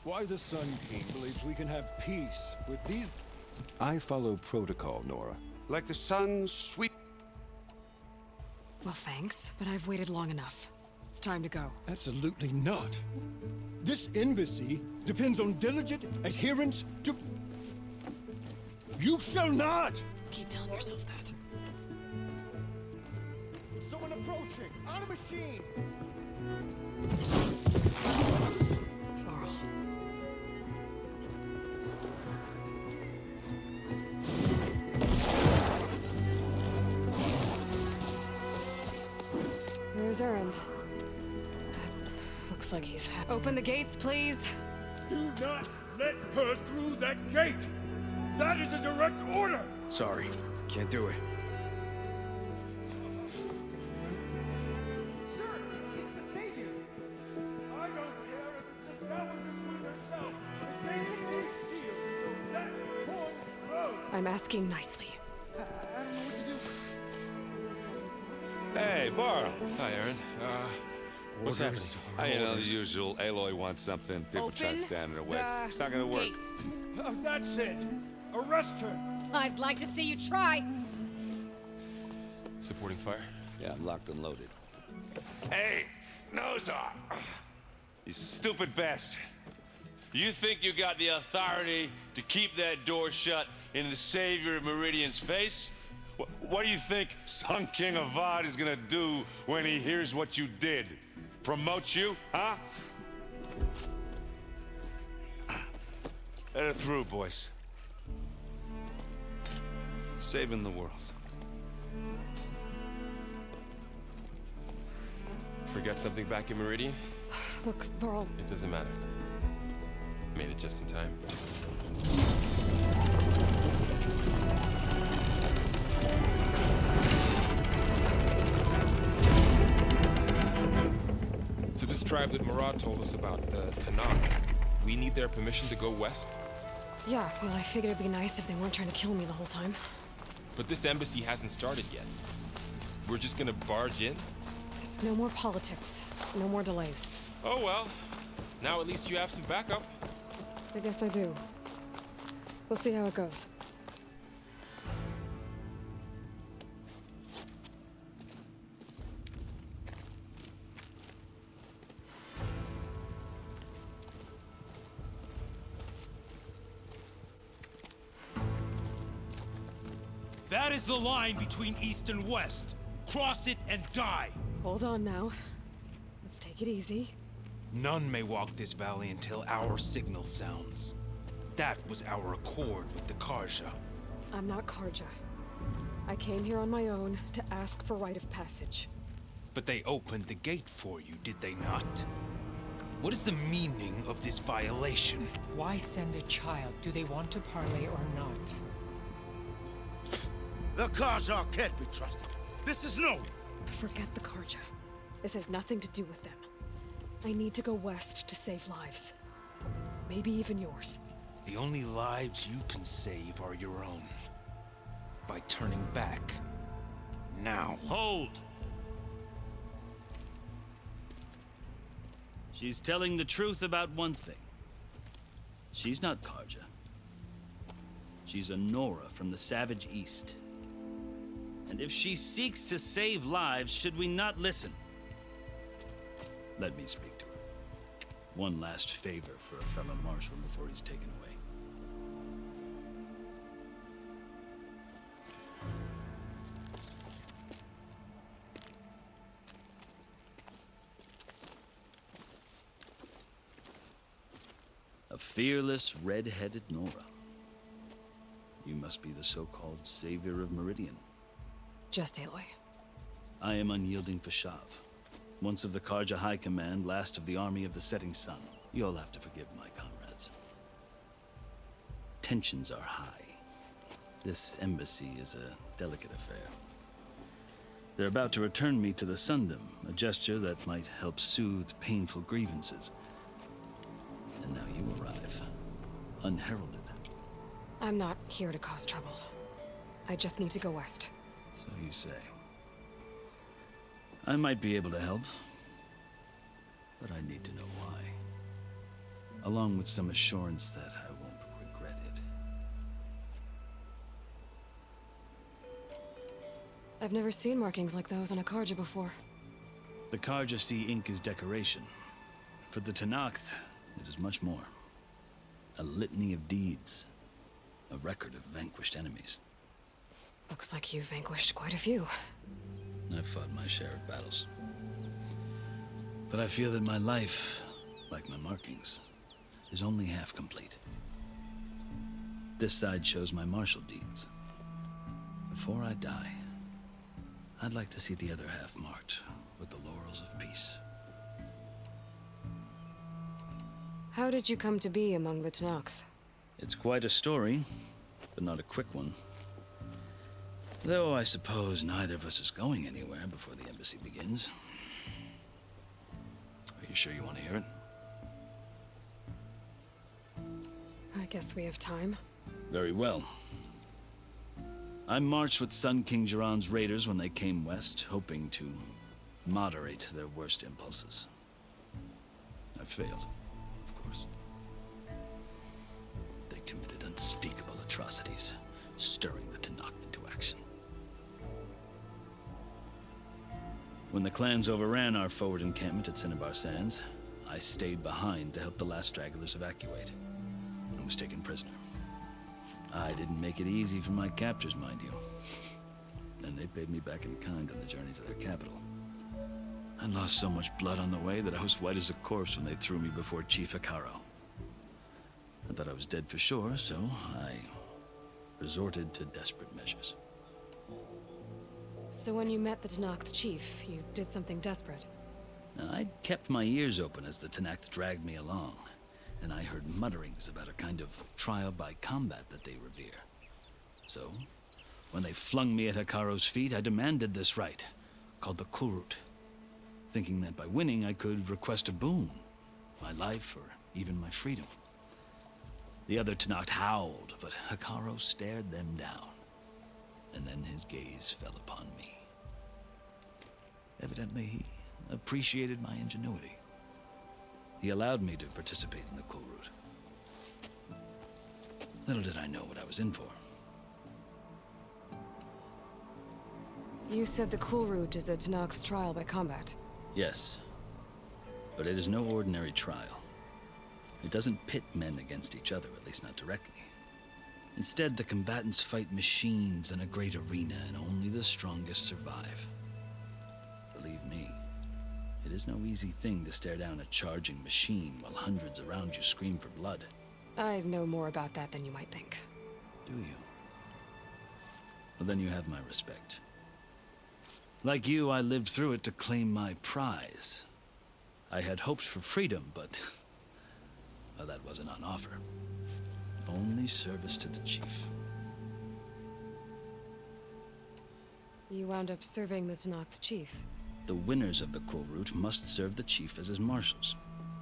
Why the Sun King believes we can have peace with these... I follow protocol, Nora. Like the sun's sweet... Well, thanks, but I've waited long enough. It's time to go. Absolutely not. This embassy depends on diligent adherence to... You shall not! Keep telling yourself that. Someone approaching! On a machine! Varl. There's Erend. Looks like he's Open the gates, please. Do not let her through that gate! That is a direct order! Sorry, can't do it. Sir, he's the savior! I don't care if it's established between herself. The gate is sealed, so that won't close! I'm asking nicely. I don't know what to do. Hey, Varl. Hi, Aaron. What's happening? You know, the usual. Aloy wants something. People try to stand in her way. It's not gonna work. Gates. That's it! Arrest her! I'd like to see you try. Supporting fire? Yeah, I'm locked and loaded. Hey, Nozar! You stupid bastard. You think you got the authority to keep that door shut in the savior of Meridian's face? What do you think Sun King Avad is gonna do when he hears what you did? Promote you, huh? Let her through, boys. Saving the world. Forgot something back in Meridian? Look, Varl. It doesn't matter. Made it just in time. So this tribe that Murad told us about, the Tanakh, we need their permission to go west? Yeah, well, I figured it'd be nice if they weren't trying to kill me the whole time. But this embassy hasn't started yet. We're just gonna barge in? There's no more politics. No more delays. Oh well. Now at least you have some backup. I guess I do. We'll see how it goes. That is the line between East and West. Cross it and die. Hold on now. Let's take it easy. None may walk this valley until our signal sounds. That was our accord with the Karja. I'm not Karja. I came here on my own to ask for rite of passage. But they opened the gate for you, did they not? What is the meaning of this violation? Why send a child? Do they want to parley or not? The Karja can't be trusted. This is no... Forget the Karja. This has nothing to do with them. I need to go west to save lives. Maybe even yours. The only lives you can save are your own. By turning back. Now. Hold! She's telling the truth about one thing. She's not Karja. She's a Nora from the Savage East. And if she seeks to save lives, should we not listen? Let me speak to her. One last favor for a fellow marshal before he's taken away. A fearless, red-headed Nora. You must be the so-called savior of Meridian. Just Aloy. I am unyielding Fashav. Once of the Karja High Command, last of the army of the setting sun. You'll have to forgive my comrades. Tensions are high. This embassy is a delicate affair. They're about to return me to the Sundom, a gesture that might help soothe painful grievances. And now you arrive, unheralded. I'm not here to cause trouble. I just need to go west. So you say. I might be able to help, but I need to know why. along with some assurance that I won't regret it. I've never seen markings like those on a Karja before. The Karja see ink as decoration. For the Tenakth, it is much more. A litany of deeds. A record of vanquished enemies. Looks like you've vanquished quite a few. I've fought my share of battles. But I feel that my life, like my markings, is only half complete. This side shows my martial deeds. Before I die, I'd like to see the other half marked with the laurels of peace. How did you come to be among the Tenakth? It's quite a story, but not a quick one. Though I suppose neither of us is going anywhere before the embassy begins. Are you sure you want to hear it? I guess we have time. Very well. I marched with Sun King Jiran's raiders when they came west, hoping to moderate their worst impulses. I failed, of course. They committed unspeakable atrocities, stirring the Tenakth into action. When the clans overran our forward encampment at Cinnabar Sands, I stayed behind to help the last stragglers evacuate, and was taken prisoner. I didn't make it easy for my captors, mind you. And they paid me back in kind on the journey to their capital. I lost so much blood on the way that I was white as a corpse when they threw me before Chief Hekaro. I thought I was dead for sure, so I resorted to desperate measures. So when you met the Tenakth chief, you did something desperate? I'd kept my ears open as the Tenakth dragged me along, and I heard mutterings about a kind of trial by combat that they revere. So, when they flung me at Hekaro's feet, I demanded this right, called the Kulrut, thinking that by winning I could request a boon, my life or even my freedom. The other Tenakth howled, but Hekaro stared them down, and then his gaze fell upon me. Evidently, he appreciated my ingenuity. He allowed me to participate in the Kulrut. Little did I know what I was in for. You said the Kulrut is a Tenakth trial by combat. Yes, but it is no ordinary trial. It doesn't pit men against each other, at least not directly. Instead, the combatants fight machines in a great arena, and only the strongest survive. Believe me, it is no easy thing to stare down a charging machine while hundreds around you scream for blood. I know more about that than you might think. Do you? Well, then you have my respect. Like you, I lived through it to claim my prize. I had hopes for freedom, but well, that wasn't on offer. Only service to the chief. You wound up serving the Tenakth chief. The winners of the Kulrut must serve the chief as his marshals.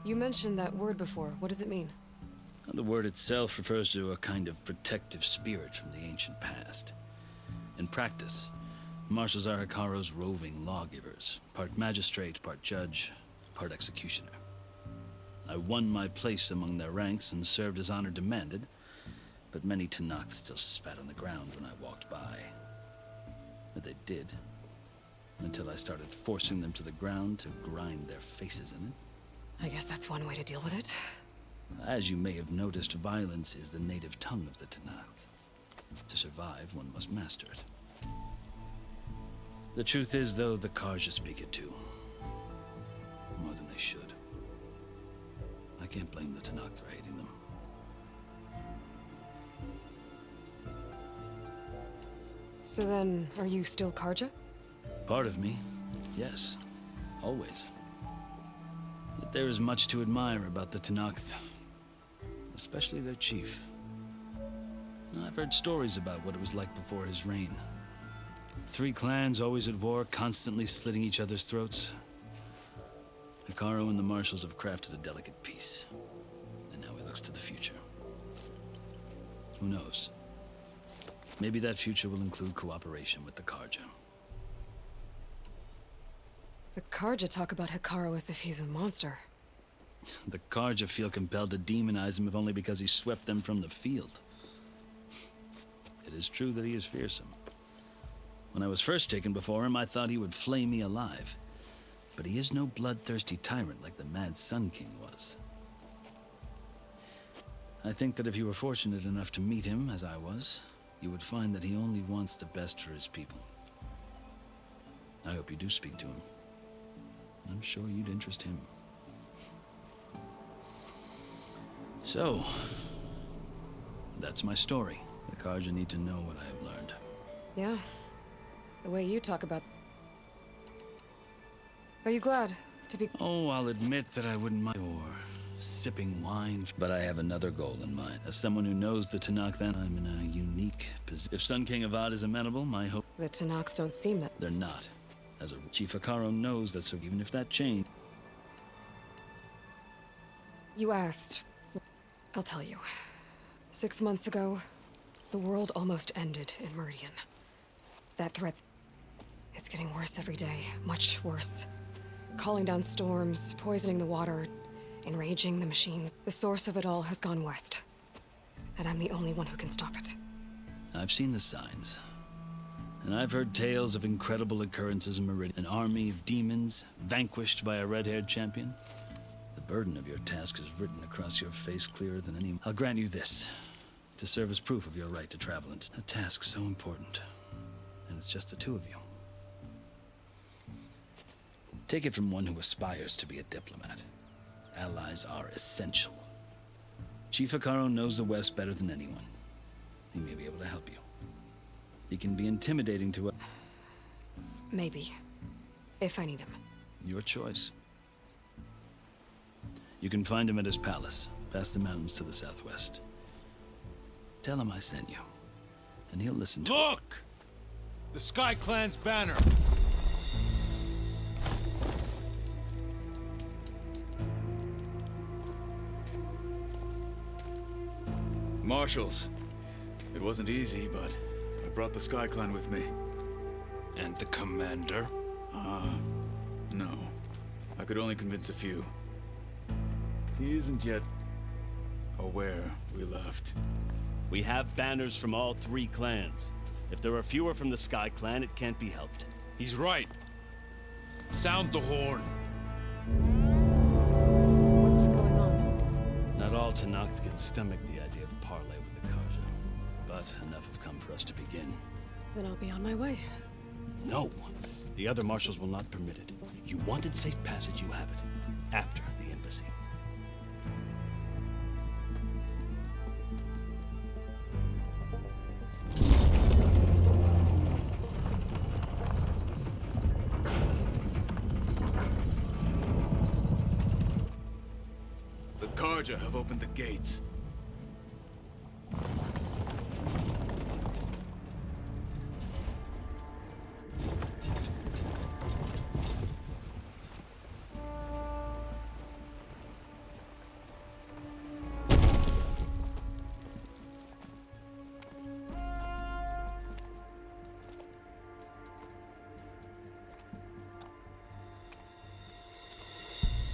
You mentioned that word before. What does it mean? The word itself refers to a kind of protective spirit from the ancient past. In practice, marshals are Hekaro's roving lawgivers, part magistrate, part judge, part executioner. I won my place among their ranks and served as honor demanded, but many Tenakth still spat on the ground when I walked by. But they did, until I started forcing them to the ground to grind their faces in it. I guess that's one way to deal with it. As you may have noticed, violence is the native tongue of the Tenakth. To survive, one must master it. The truth is, though, the Karja speak it too. More than they should. I can't blame the Tenakth for hating them. So then, are you still Karja? Part of me, yes. Always. Yet there is much to admire about the Tenakth. Especially their chief. I've heard stories about what it was like before his reign. 3 clans always at war, constantly slitting each other's throats. Hekaro and the marshals have crafted a delicate peace. And now he looks to the future. Who knows? Maybe that future will include cooperation with the Karja. The Karja talk about Hekaro as if he's a monster. The Karja feel compelled to demonize him if only because he swept them from the field. It is true that he is fearsome. When I was first taken before him, I thought he would flay me alive. But he is no bloodthirsty tyrant like the Mad Sun King was. I think that if you were fortunate enough to meet him, as I was, you would find that he only wants the best for his people. I hope you do speak to him. I'm sure you'd interest him. So, that's my story. The Karja need to know what I have learned. Yeah. The way you talk about... Are you glad to be... Oh, I'll admit that I wouldn't mind or sipping wine, but I have another goal in mind. As someone who knows the Tanakh, then I'm in a unique position. If Sun King Avad is amenable, my hope... The Tanakhs don't seem that... They're not. As a Chief Akaro knows that, so even if that changed... You asked. I'll tell you. 6 months ago, the world almost ended in Meridian. That threat's... It's getting worse every day. Much worse. Calling down storms, poisoning the water, enraging the machines. The source of it all has gone west. And I'm the only one who can stop it. I've seen the signs. And I've heard tales of incredible occurrences in Meridian. An army of demons, vanquished by a red-haired champion. The burden of your task is written across your face clearer than any... I'll grant you this, to serve as proof of your right to travel into a task so important. And it's just the two of you. Take it from one who aspires to be a diplomat. Allies are essential. Chief Akaro knows the West better than anyone. He may be able to help you. He can be intimidating to a... Maybe. If I need him. Your choice. You can find him at his palace, past the mountains to the southwest. Tell him I sent you, and he'll listen to... Look! The Sky Clan's banner! Marshals. It wasn't easy, but I brought the Sky Clan with me. And the commander? No. I could only convince a few. He isn't yet aware we left. We have banners from all 3 clans. If there are fewer from the Sky Clan, it can't be helped. He's right. Sound the horn. What's going on? Not all Tanakh can stomach the idea of parley with the Karja, but enough have come for us to begin. Then I'll be on my way. No! The other marshals will not permit it. You wanted safe passage, you have it. After the embassy. The Karja have opened the gates.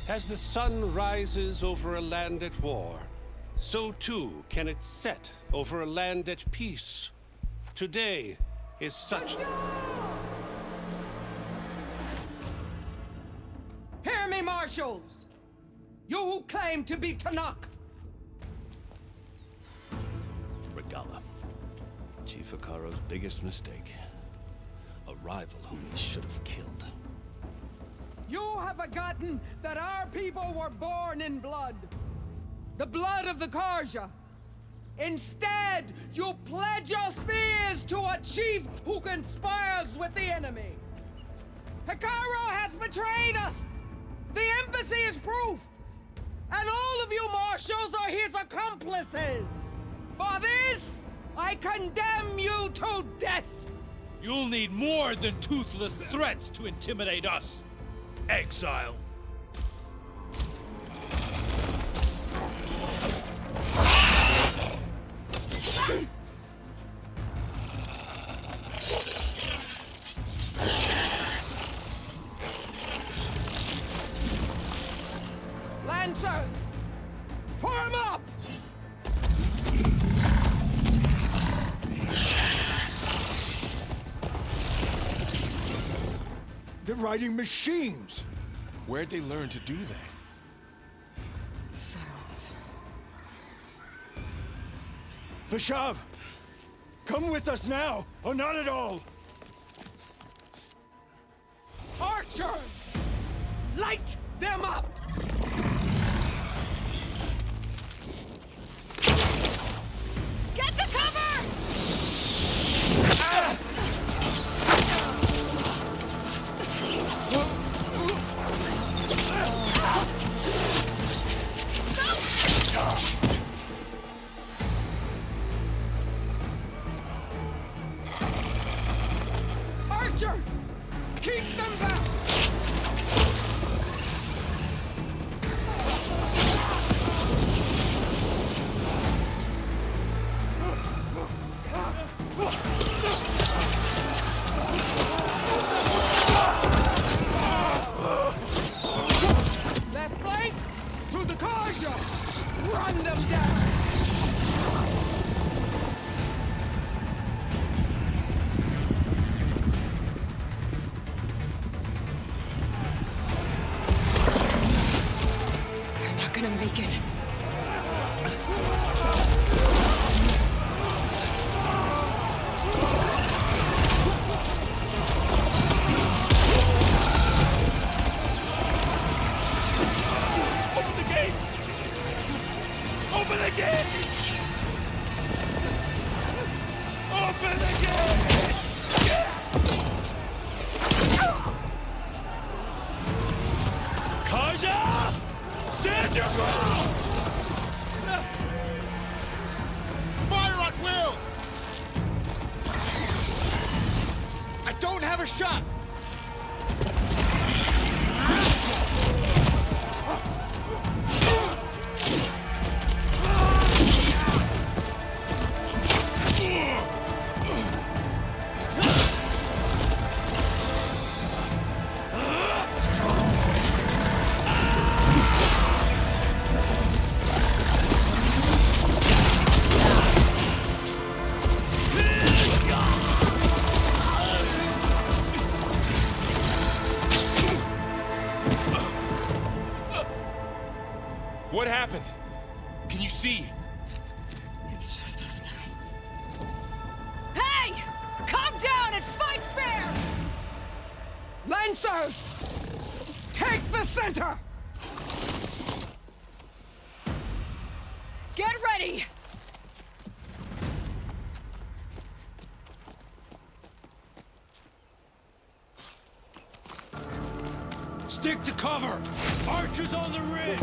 As the sun rises over a land at war, so too can it set over a land at peace. Today is such... Hear me, marshals! You who claim to be Tanakh! Regala. Chief Akaro's biggest mistake. A rival whom he should have killed. You have forgotten that our people were born in blood. The blood of the Karja. Instead, you pledge your spears to a chief who conspires with the enemy. Akaro has betrayed us! The embassy is proof! And all of you marshals are his accomplices! For this, I condemn you to death! You'll need more than toothless threats to intimidate us. Exile. Lancers! Form up! They're riding machines! Where'd they learn to do that? Silence. Vashav! Come with us now, or not at all! Archers! Light them up! Get to cover! Archers! Keep them back! Left flank! To the Karja! Run them down! They're not gonna make it. Open the gates! Open the gates! Open the gates! Kaja! Stand your ground! Fire at will! I don't have a shot! What happened? Can you see? It's just us now. Hey! Calm down and fight fair! Lancers! Take the center! Get ready! Stick to cover! Archers on the ridge!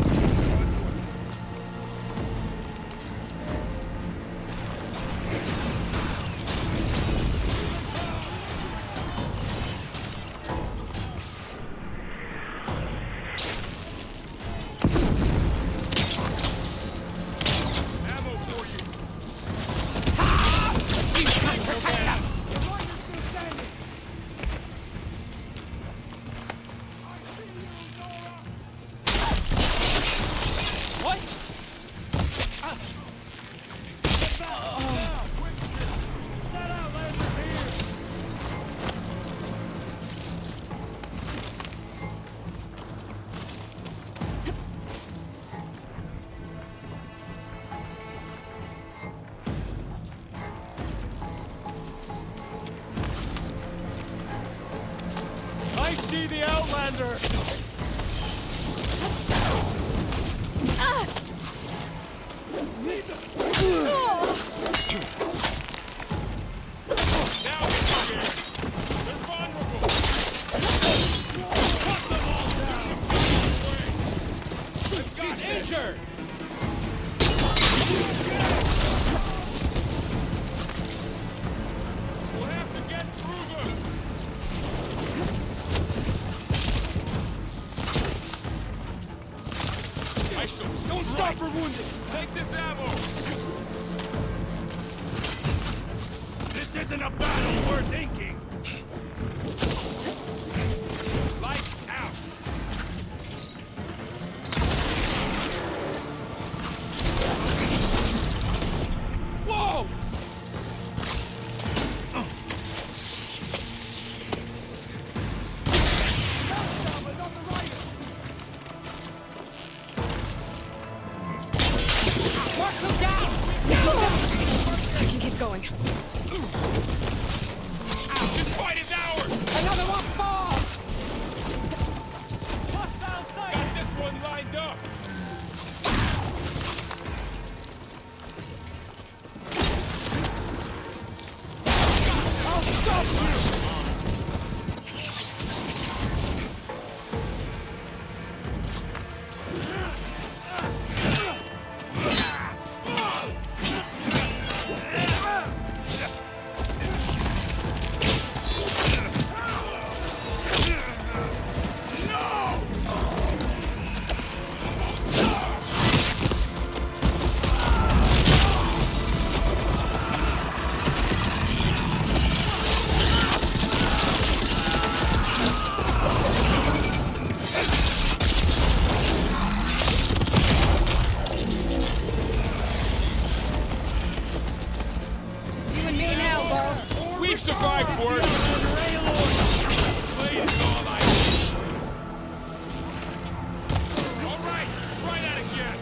Ammo for you! What? I see the Outlander! Now get in here! They're vulnerable! Cut them all down! She's injured! We'll have to get through them! I shall Don't stop for wounded! take this ammo! This isn't a battle worth thinking! Lights out! Keep going. This fight is ours! Another one falls! Got this one lined up! I'll stop you! Just you and me now, Bo. We've survived worse! Alright, try that again!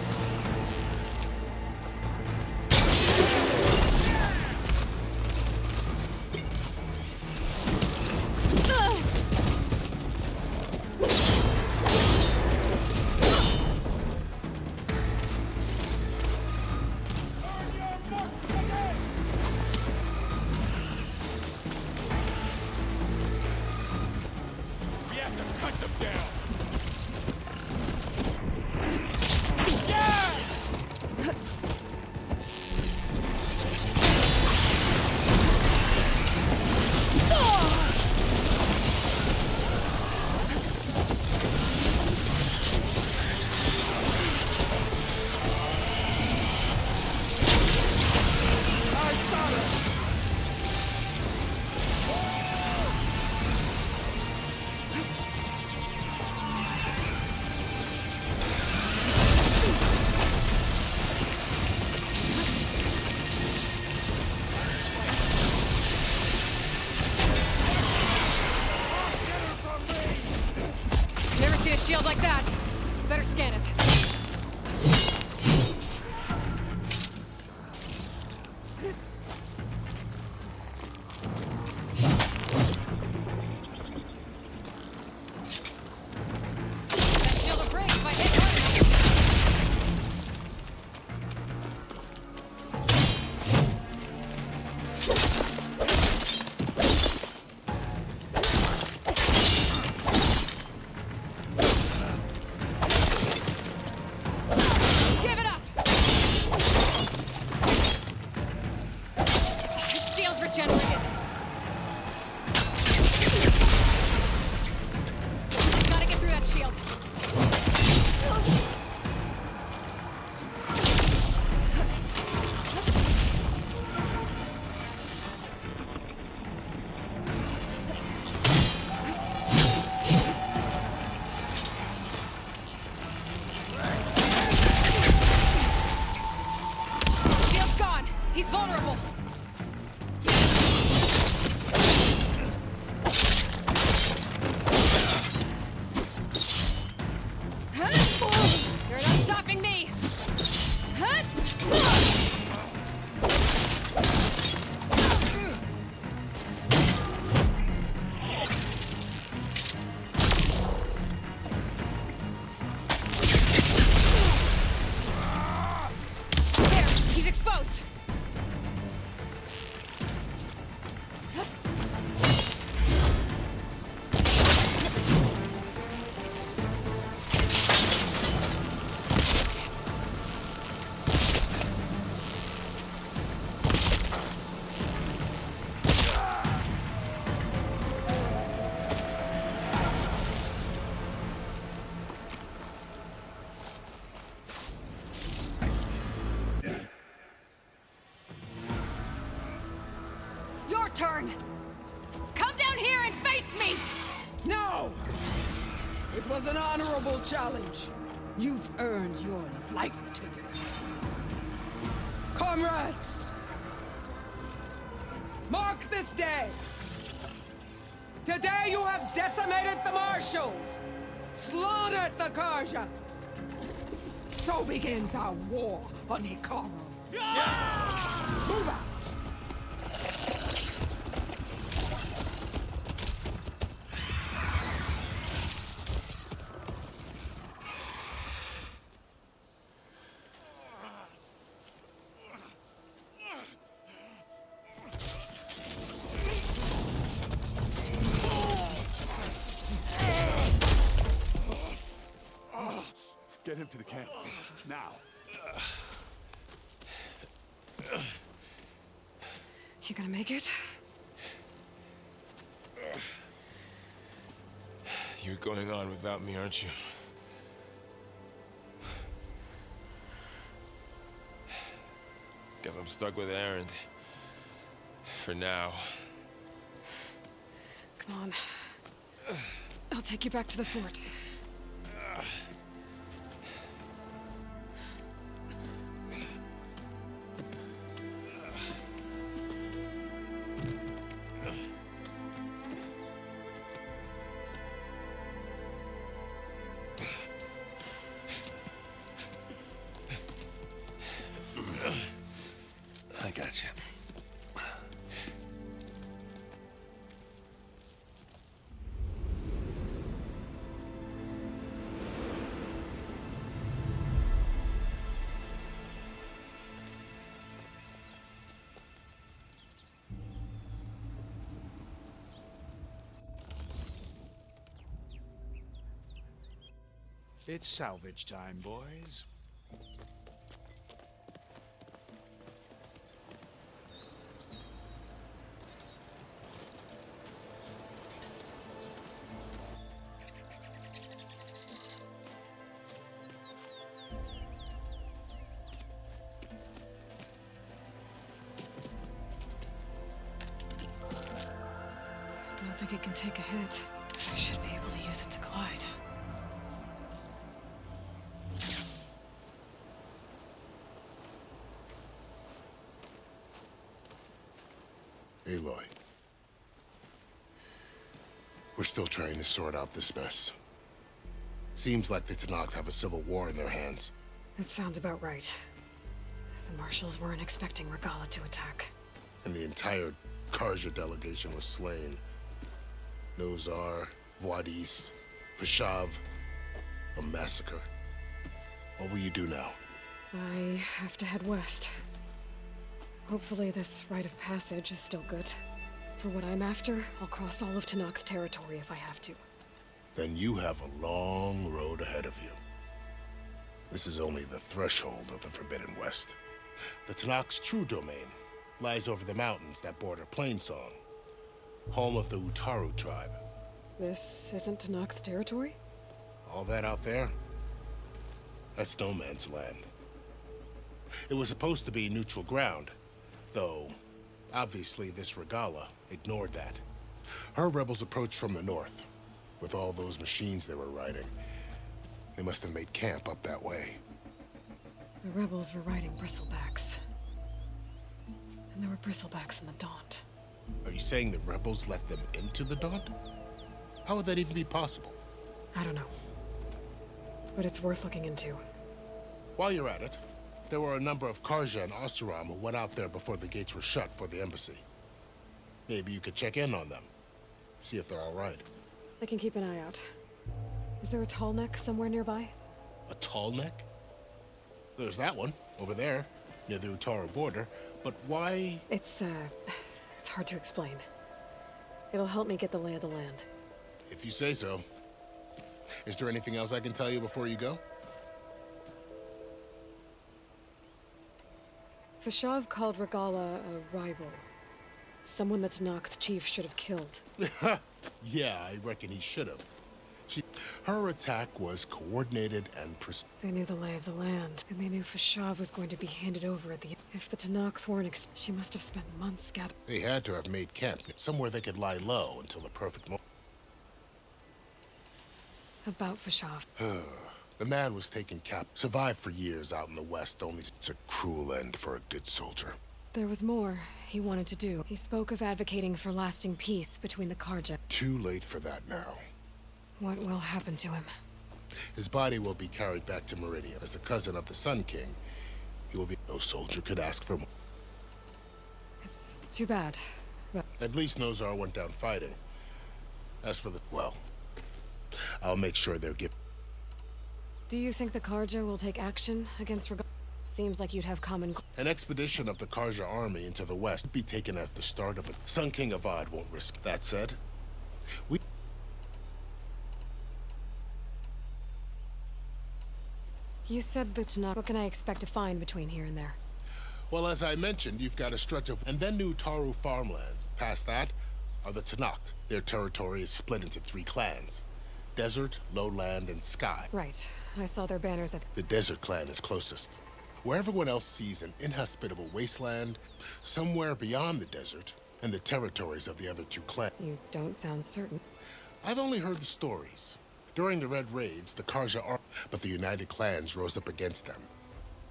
We have to cut them down! Never seen a shield like that. Better scan it. That shield will break if I hit hard enough. Give it up! The shield's regenerated. Gotta get through that shield. Shield's gone. He's vulnerable. You're not stopping me. There, he's exposed. Your turn. Come down here and face me. No! It was an honorable challenge. You've earned your life today. Comrades! Mark this day! Today you have decimated the Marshals, slaughtered the Karja. So begins our war on Hikaru. Move out! to the camp. Now. You gonna make it? You're going on without me, aren't you? Guess I'm stuck with Aaron. For now. Come on. I'll take you back to the fort. I got you. It's salvage time, boys. I don't think it can take a hit. I should be able to use it to glide. Aloy. We're still trying to sort out this mess. Seems like the Tenakth have a civil war in their hands. That sounds about right. The marshals weren't expecting Regala to attack. And the entire Karja delegation was slain. Nozar, Voidis, Vashav, a massacre. What will you do now? I have to head west. Hopefully this rite of passage is still good. For what I'm after, I'll cross all of Tenakth territory if I have to. Then you have a long road ahead of you. This is only the threshold of the Forbidden West. The Tenakth's true domain lies over the mountains that border Plainsong, home of the Utaru tribe. This isn't Tenakth territory? All that out there? That's no man's land. It was supposed to be neutral ground, though obviously this Regala ignored that. Her rebels approached from the north. With all those machines they were riding, they must have made camp up that way. The rebels were riding bristlebacks. And there were bristlebacks in the Daunt. Are you saying the rebels let them into the Daunt? How would that even be possible? I don't know. But it's worth looking into. While you're at it, there were a number of Karja and Oseram who went out there before the gates were shut for the embassy. Maybe you could check in on them. See if they're all right. I can keep an eye out. Is there a tall neck somewhere nearby? A tall neck? There's that one, over there, near the Utaru border. But why? It's hard to explain. It'll help me get the lay of the land. If you say so. Is there anything else I can tell you before you go? Vashav called Regala a rival. Someone the Tenakth chief should have killed. Yeah, I reckon he should have. Her attack was coordinated and precise. They knew the lay of the land, and they knew Vashav was going to be handed over at the... If the Tenakth weren't she must have spent months gathering... They had to have made camp somewhere they could lie low until the perfect moment. About Vashav. The man was taken survived for years out in the West, only it's a cruel end for a good soldier. There was more he wanted to do. He spoke of advocating for lasting peace between the Karja. Too late for that now. What will happen to him? His body will be carried back to Meridian. As a cousin of the Sun King, he will be... No soldier could ask for more. It's too bad, but... At least Nozar went down fighting. As for the... well, I'll make sure they're given... Do you think the Karja will take action against Regala? Seems like you'd have common... An expedition of the Karja army into the west would be taken as the start of it. Sun King Avad won't risk. That said, we... You said the Tanakh. What can I expect to find between here and there? Well, as I mentioned, you've got a stretch of... And then New Taru farmlands. Past that are the Tanakh. Their territory is split into 3 clans. Desert, Lowland, and Sky. Right. I saw their banners at... The Desert clan is closest. Where everyone else sees an inhospitable wasteland, somewhere beyond the desert, and the territories of the other 2 clans. You don't sound certain. I've only heard the stories. During the Red Raids, the Karja are... But the United Clans rose up against them.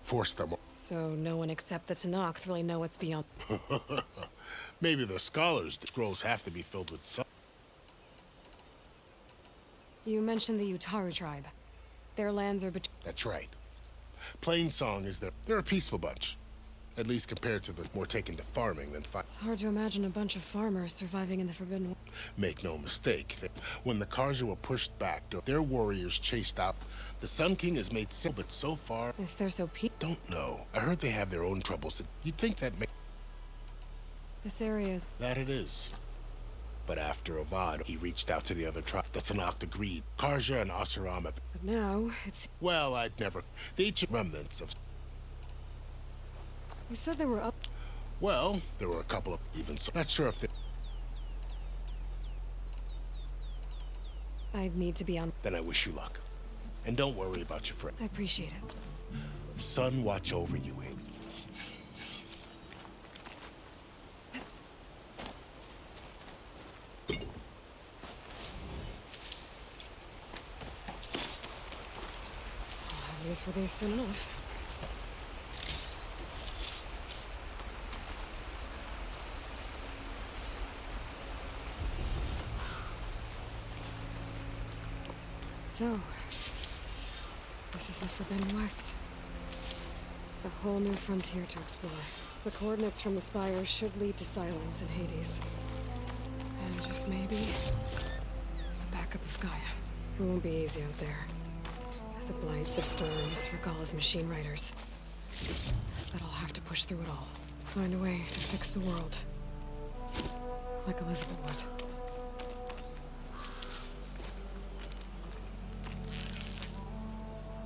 Forced them... So no one except the Tanakh really know what's beyond... Maybe the scholars. The scrolls have to be filled with some... You mentioned the Utaru tribe. Their lands are between... That's right. Plainsong is their... They're a peaceful bunch. At least compared to the more taken to farming than fighting. It's hard to imagine a bunch of farmers surviving in the Forbidden... Make no mistake, when the Karja were pushed back, their warriors chased out. The Sun King has made simple, but so far... If they're so Don't know. I heard they have their own troubles. You'd think that This area is... That it is. But after Avad, he reached out to the other tribe. The Tanakh agreed. Karja and Asuram have... But now, it's... Well, I'd never... The ancient remnants of... You said they were up... Well, there were a couple of... Even so... Not sure if they... I'd need to be on... Then I wish you luck. And don't worry about your friend. I appreciate it. Sun watch over you, Aiden. I'll have use for these soon enough. So, this is the Forbidden West. A whole new frontier to explore. The coordinates from the spire should lead to Silence and Hades. And just maybe, a backup of Gaia. It won't be easy out there. The Blight, the Storms, Regalla's machine riders. But I'll have to push through it all. Find a way to fix the world. Like Elizabeth would.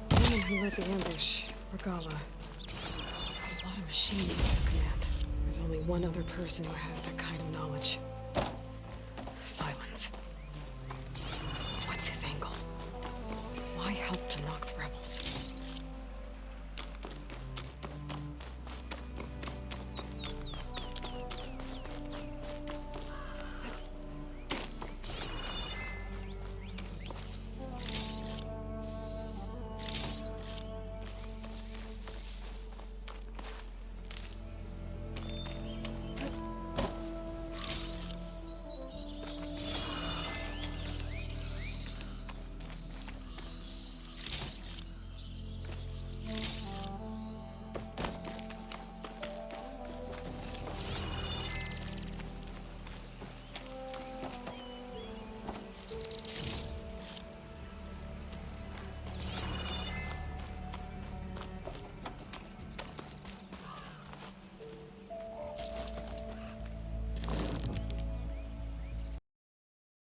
The woman who led the ambush, Regalla, had a lot of machines at her command. There's only one other person who has that kind of knowledge. Silence. What's his angle? Why help to knock the rebels?